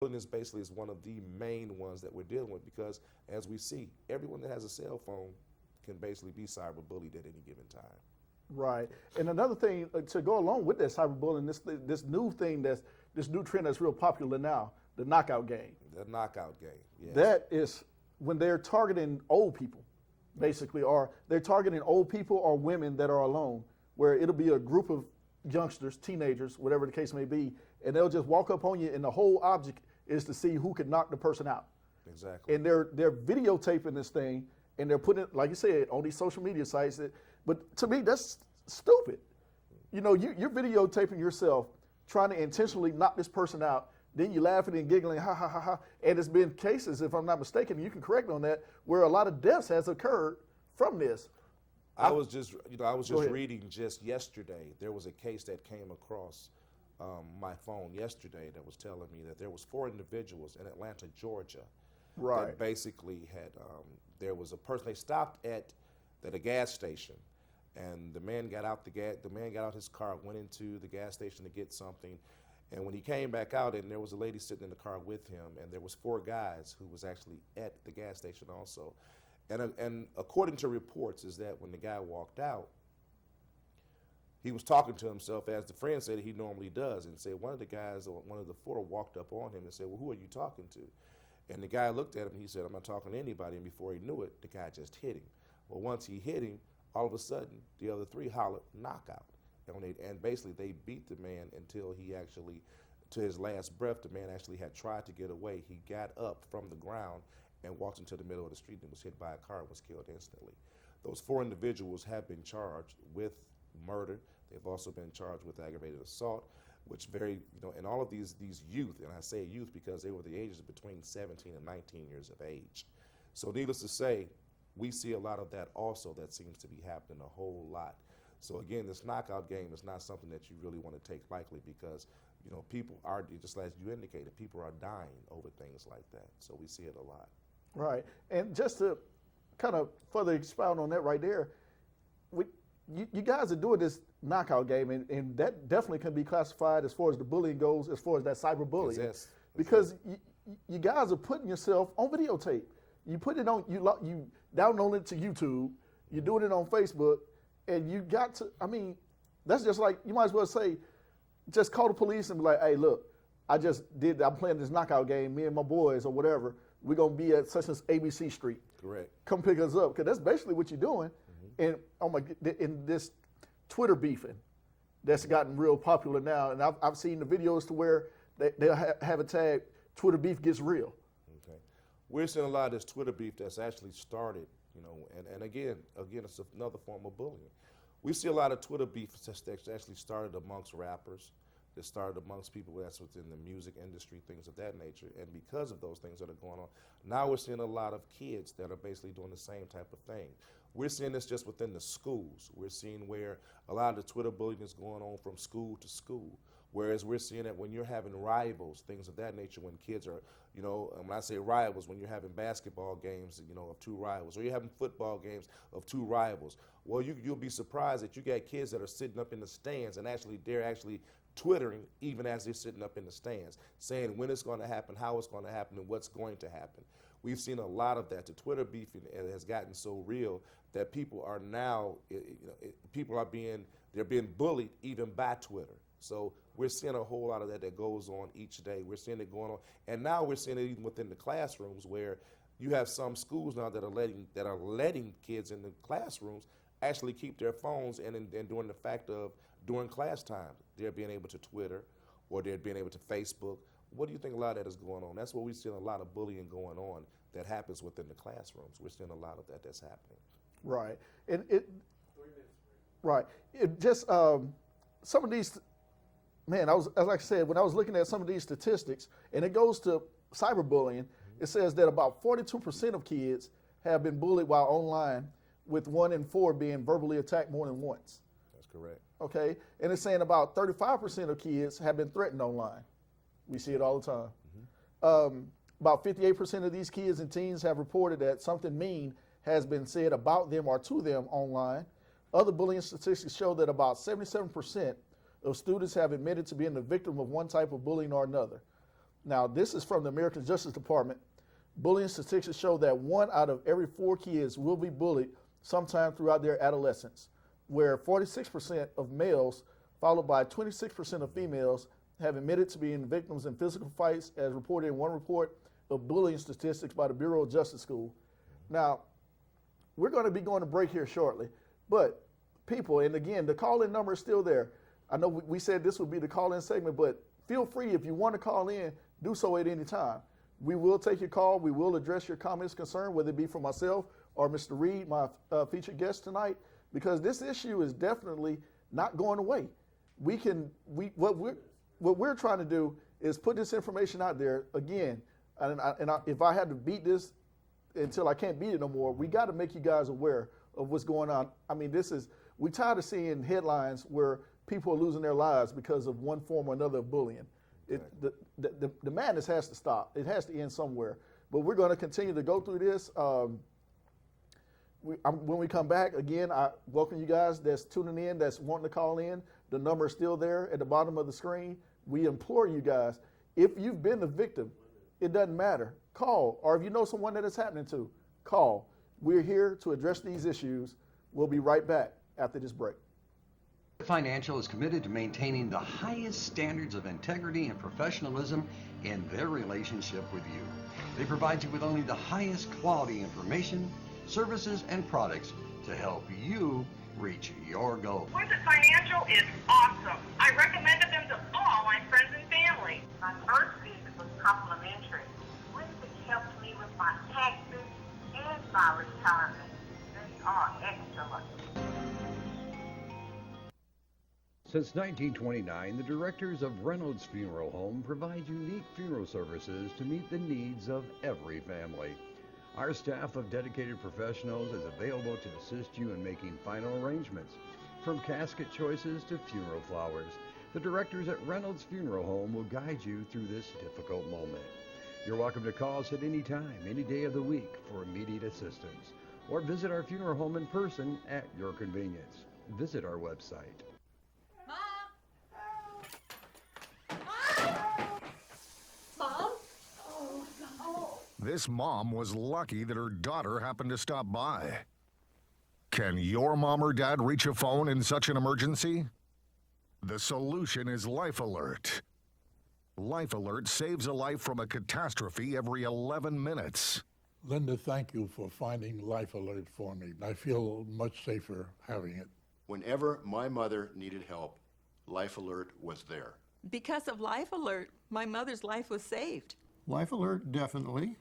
Bullying is basically is one of the main ones that we're dealing with because, as we see, everyone that has a cell phone can basically be cyberbullied at any given time. Right. And another thing to go along with that cyberbullying, this new thing this new trend that's real popular now, the knockout game. The knockout game. Yes. That is when they're targeting old people, basically, or they're targeting old people or women that are alone, where it'll be a group of youngsters, teenagers, whatever the case may be, and they'll just walk up on you, and the whole object is to see who can knock the person out. Exactly. And they're videotaping this thing, and they're putting it, like you said, on these social media sites. But to me, that's stupid. You know, you're videotaping yourself trying to intentionally knock this person out. Then you laughing and giggling, ha ha ha ha. And there's been cases, if I'm not mistaken, you can correct on that, where a lot of deaths has occurred from this. I was just ahead. reading just yesterday. There was a case that came across my phone yesterday that was telling me that there was 4 individuals in Atlanta, Georgia, Right. that basically had there was a person they stopped at a gas station, and the man got out his car, went into the gas station to get something, and when he came back out, and there was a lady sitting in the car with him, and there was 4 guys who was actually at the gas station also, and according to reports is that when the guy walked out, he was talking to himself, as the friend said he normally does, and said one of the guys, or one of the 4, walked up on him and said, "Well, who are you talking to?" And the guy looked at him and he said, "I'm not talking to anybody." And before he knew it, the guy just hit him. Well, once he hit him, all of a sudden, the other 3 hollered, "Knockout." And basically they beat the man until he actually, to his last breath, the man actually had tried to get away. He got up from the ground and walked into the middle of the street and was hit by a car and was killed instantly. Those 4 individuals have been charged with murder. They've also been charged with aggravated assault, which and all of these youth, and I say youth because they were the ages between 17 and 19 years of age. So needless to say, we see a lot of that also that seems to be happening a whole lot. So again, this knockout game is not something that you really want to take lightly because, people are, just as you indicated, people are dying over things like that. So we see it a lot. Right. And just to kind of further expound on that right there, you guys are doing this knockout game, and that definitely can be classified as far as the bullying goes, as far as that cyberbullying. Yes. Because you guys are putting yourself on videotape. You put it on, you download it to YouTube, you're doing it on Facebook, and you got to, that's just like, you might as well say, just call the police and be like, "Hey, look, I'm playing this knockout game, me and my boys or whatever, we're going to be at such as ABC Street. Correct. Come pick us up," because that's basically what you're doing. In this Twitter beefing that's gotten real popular now, and I've seen the videos to where they'll have a tag, "Twitter beef gets real." Okay. We're seeing a lot of this Twitter beef that's actually started, and again, it's another form of bullying. We see a lot of Twitter beef that's actually started amongst rappers, that started amongst people that's within the music industry, things of that nature. And because of those things that are going on, now we're seeing a lot of kids that are basically doing the same type of thing. We're seeing this just within the schools. We're seeing where a lot of the Twitter bullying is going on from school to school. Whereas we're seeing that when you're having rivals, things of that nature, when kids are, when I say rivals, when you're having basketball games, of 2 rivals, or you're having football games of 2 rivals, well, you'll be surprised that you got kids that are sitting up in the stands and they're actually twittering even as they're sitting up in the stands, saying when it's going to happen, how it's going to happen, and what's going to happen. We've seen a lot of that. The Twitter beefing has gotten so real that people are now, they're being bullied even by Twitter. So we're seeing a whole lot of that goes on each day. We're seeing it going on, and now we're seeing it even within the classrooms, where you have some schools now that are letting kids in the classrooms actually keep their phones, and during the fact of during class time, they're being able to Twitter or they're being able to Facebook. What do you think a lot of that is going on? That's what we're seeing a lot of bullying going on that happens within the classrooms. We're seeing a lot of that's happening. Right. And it just some of these. Man, as I said, when I was looking at some of these statistics, and it goes to cyberbullying, it says that about 42% of kids have been bullied while online, with 1 in 4 being verbally attacked more than once. That's correct. Okay, and it's saying about 35% of kids have been threatened online. We see it all the time. About 58% of these kids and teens have reported that something mean has been said about them or to them online. Other bullying statistics show that about 77% of students have admitted to being the victim of one type of bullying or another. Now, this is from the American Justice Department. Bullying statistics show that 1 out of every 4 kids will be bullied sometime throughout their adolescence, where 46% of males, followed by 26% of females, have admitted to being victims in physical fights, as reported in one report of bullying statistics by the Bureau of Justice School. Now, we're going to be going to break here shortly, but people, and again, the call-in number is still there. I know we said this would be the call-in segment, but feel free, if you want to call in, do so at any time. We will take your call. We will address your comments, concern, whether it be from myself or Mr. Reed, my featured guest tonight, because this issue is definitely not going away. What we're trying to do is put this information out there again. If I had to beat this until I can't beat it no more, we got to make you guys aware of what's going on. I mean, we're tired of seeing headlines where people are losing their lives because of one form or another of bullying. The madness has to stop. It has to end somewhere. But we're going to continue to go through this. When we come back, again, I welcome you guys that's tuning in, that's wanting to call in. The number is still there at the bottom of the screen. We implore you guys, if you've been the victim, it doesn't matter. Call. Or if you know someone that it's happening to, call. We're here to address these issues. We'll be right back after this break. Financial is committed to maintaining the highest standards of integrity and professionalism in their relationship with you. They provide you with only the highest quality information, services, and products to help you reach your goals. Winter Financial is awesome. I recommended them to all my friends and family. My first visit was complimentary. Winter helped me with my taxes and my retirement. They are excellent. Since 1929, the directors of Reynolds Funeral Home provide unique funeral services to meet the needs of every family. Our staff of dedicated professionals is available to assist you in making final arrangements, from casket choices to funeral flowers. The directors at Reynolds Funeral Home will guide you through this difficult moment. You're welcome to call us at any time, any day of the week for immediate assistance, or visit our funeral home in person at your convenience. Visit our website. This mom was lucky that her daughter happened to stop by. Can your mom or dad reach a phone in such an emergency? The solution is Life Alert. Life Alert saves a life from a catastrophe every 11 minutes. Linda, thank you for finding Life Alert for me. I feel much safer having it. Whenever my mother needed help, Life Alert was there. Because of Life Alert, my mother's life was saved. Life Alert definitely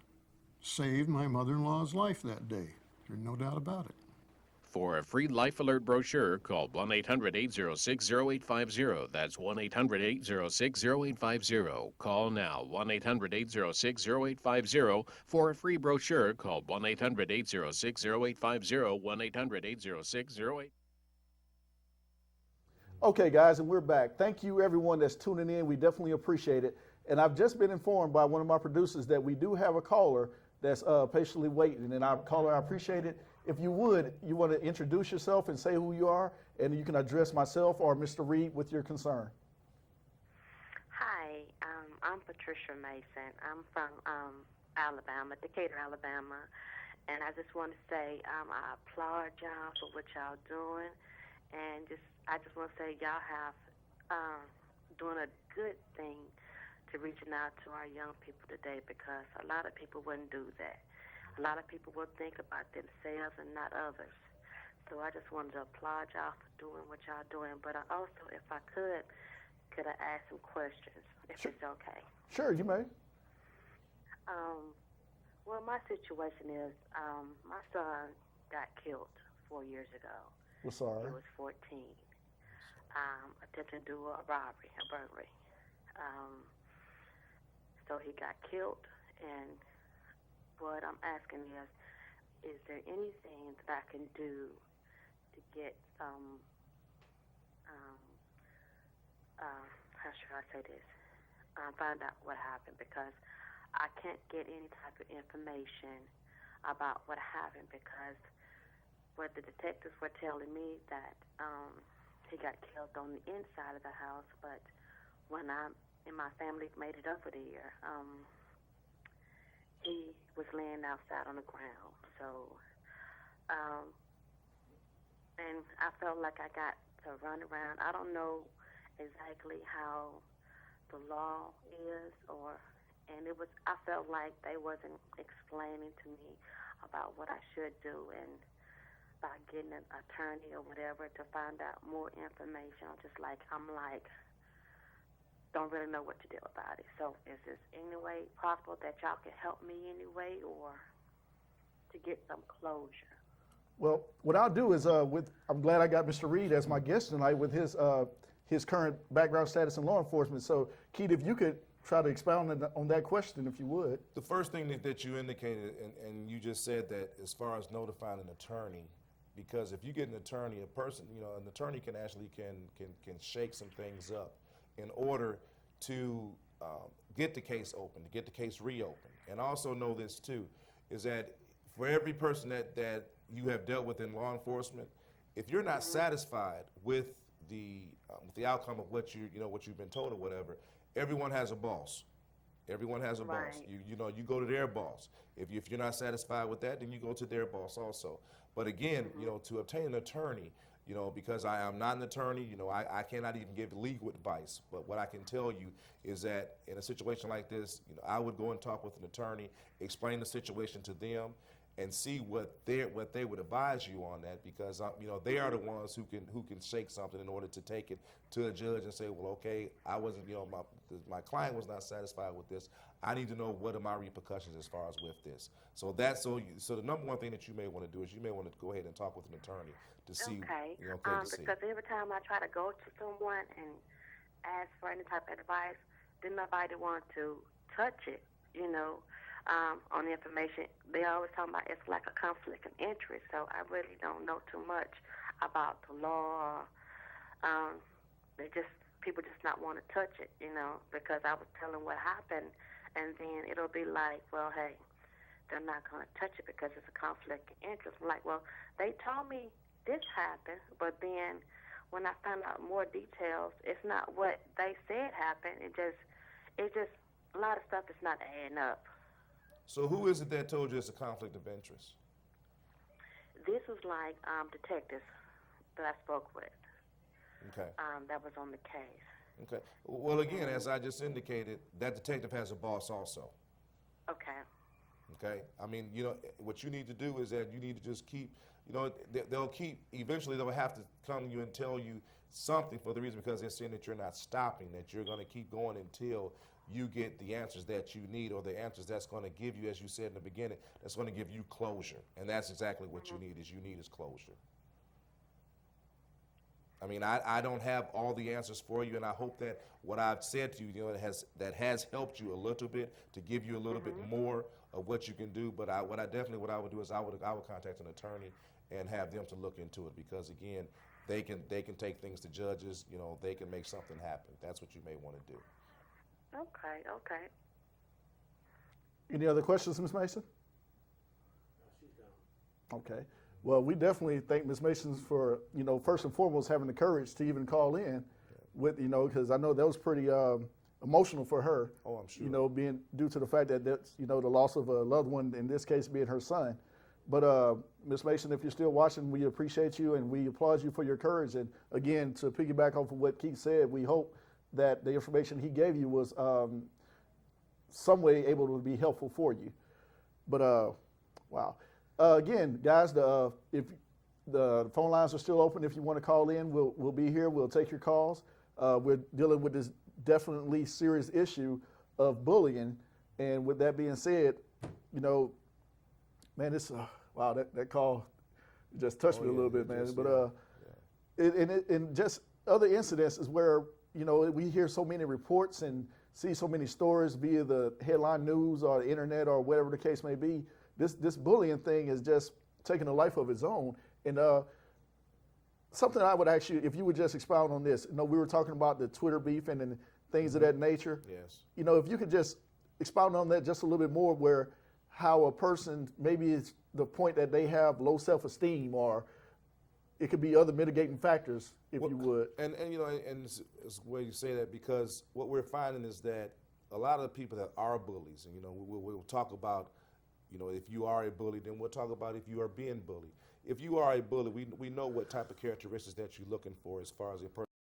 saved my mother-in-law's life that day. There's no doubt about it. For a free Life Alert brochure, call 1-800-806-0850. That's 1-800-806-0850. Call now, 1-800-806-0850. For a free brochure, call 1-800-806-0850, 1-800-806-0850. Okay, guys, and we're back. Thank you, everyone that's tuning in. We definitely appreciate it. And I've just been informed by one of my producers that we do have a caller that's patiently waiting. And our caller, I appreciate it. If you would, you want to introduce yourself and say who you are, and you can address myself or Mr. Reed with your concern. Hi, I'm Patricia Mason. I'm from Alabama, Decatur, Alabama. And I just want to say I applaud y'all for what y'all doing. And I just want to say y'all have doing a good thing to reaching out to our young people today, because a lot of people wouldn't do that. A lot of people will think about themselves and not others. So I just wanted to applaud y'all for doing what y'all doing. But I also, if I could I ask some questions, if Sure. it's okay? Sure, you may. Well, my situation is my son got killed 4 years ago. We're sorry. He was 14. Attempting to do a robbery, a burglary. So he got killed, and what I'm asking is there anything that I can do to get some, how should I say this, find out what happened, because I can't get any type of information about what happened, because what the detectives were telling me that he got killed on the inside of the house, but when I in my family made it up for the year. He was laying outside on the ground. So, and I felt like I got to run around. I don't know exactly how the law is, and I felt like they wasn't explaining to me about what I should do, and by getting an attorney or whatever to find out more information, I'm like, don't really know what to do about it. So is this any way possible that y'all can help me anyway, or to get some closure? Well, what I'll do is, I'm glad I got Mr. Reed as my guest tonight with his current background status in law enforcement. So, Keith, if you could try to expound on that question, if you would. The first thing that you indicated, and you just said that as far as notifying an attorney, because if you get an attorney, an attorney can actually can shake some things up in order to get the case open, to get the case reopened. And also know this too, is that for every person that you have dealt with in law enforcement, if you're not satisfied with the outcome of what you've been told or whatever, everyone has a boss. Everyone has a boss. You go to their boss. If you're not satisfied with that, then you go to their boss also. But again, to obtain an attorney, because I am not an attorney, I cannot even give legal advice. But what I can tell you is that in a situation like this, I would go and talk with an attorney, explain the situation to them, and see what they would advise you on that, because they are the ones who can shake something in order to take it to a judge and say, well, okay, I wasn't, my client was not satisfied with this. I need to know what are my repercussions as far as with this. So the number one thing that you may want to do is you may want to go ahead and talk with an attorney to see. Okay. To see. Because every time I try to go to someone and ask for any type of advice, then nobody wants to touch it, on the information. They always talking about it's like a conflict of interest, so I really don't know too much about the law. People just not want to touch it, because I was telling what happened, and then it'll be like, well, hey, they're not going to touch it because it's a conflict of interest. I'm like, well, they told me this happened, but then when I found out more details, it's not what they said happened. It just a lot of stuff is not adding up. So who is it that told you it's a conflict of interest? This was like detectives that I spoke with. Okay. That was on the case. Okay. Well, again, as I just indicated, that detective has a boss also. Okay. Okay. I mean, what you need to do is that you need to just keep, eventually they'll have to come to you and tell you something for the reason because they're saying that you're not stopping, that you're going to keep going until you get the answers that you need, or the answers that's going to give you, as you said in the beginning, that's going to give you closure. And that's exactly what you need is closure. I mean, I don't have all the answers for you, and I hope that what I've said to you, that has helped you a little bit, to give you a little bit more of what you can do. But what I would do is I would contact an attorney and have them to look into it, because again, they can take things to judges. They can make something happen. That's what you may want to do. Okay. Any other questions, Ms. Mason? No, she's gone. Okay. Well, we definitely thank Ms. Mason for, first and foremost, having the courage to even call in with, because I know that was pretty emotional for her. Oh, I'm sure. Being due to the fact that that's, the loss of a loved one, in this case being her son. But Ms. Mason, if you're still watching, we appreciate you and we applaud you for your courage. And again, to piggyback off of what Keith said, we hope that the information he gave you was some way able to be helpful for you. But wow. Again, guys, if the phone lines are still open, if you want to call in, we'll be here. We'll take your calls. We're dealing with this definitely serious issue of bullying. And with that being said, man, this wow, that call just touched me a little bit, man. But and just other incidents is where we hear so many reports and see so many stories via the headline news or the internet or whatever the case may be. This bullying thing is just taking a life of its own. And something I would ask you, if you would just expound on this. We were talking about the Twitter beef and things of that nature. Yes. If you could just expound on that just a little bit more, where how a person, maybe it's the point that they have low self-esteem or it could be other mitigating factors, if you would. And you know, and it's where you say that because what we're finding is that a lot of the people that are bullies, and you know, we'll talk about, you know, if you are a bully, then we'll talk about if you are being bullied. If you are a bully, we know what type of characteristics that you're looking for as far as a person.